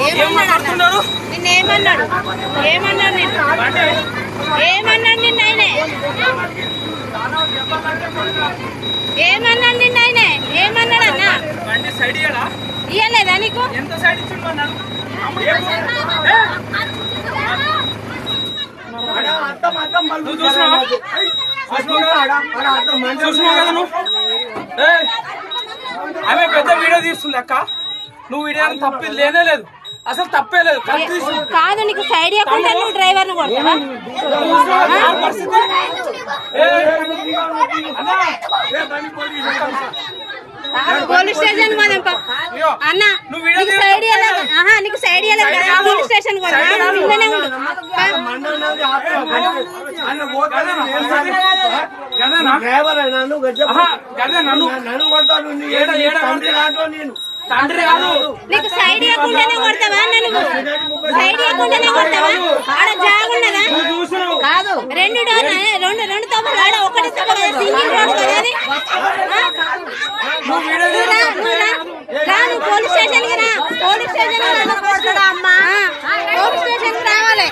ఏమన్నాడు నిన్నేమన్నాడు ఏమన్నాడు నిన్న ఆయనే ఏమన్నాడు నిన్న ఆయనే ఏమన్నాడు అన్న ఇయ్యలేదా నీకు ఆమె పెద్ద వీడియో తీస్తుంది అక్క నువ్వు వీడియో తప్పి లేనే లేదు అసలు తప్పే లేదు కాదు నీకు సైడ్ ఇవ్వకుండా నువ్వు డ్రైవర్ ను కొడతావా పోలీస్ స్టేషన్ పోదాం అన్న నీకు సైడ్ నీకు సైడ్ ఇవ్వలేదు పోలీస్ స్టేషన్ తండ్రి కాదు నీకు సైడ్ ఇవ్వకుండానే కొడతావా నువ్వు సైడ్ ఇవ్వకుండానే కొడతావా ఆడ జాగున్నదా కాదు రెండు తప్పులు ఆడ ఒకటి తప్పు సింగిల్ రోడ్ కదా రాను పోలీస్ స్టేషన్ కి రా పోలీస్ స్టేషన్ పోలీస్ స్టేషన్ రావాలి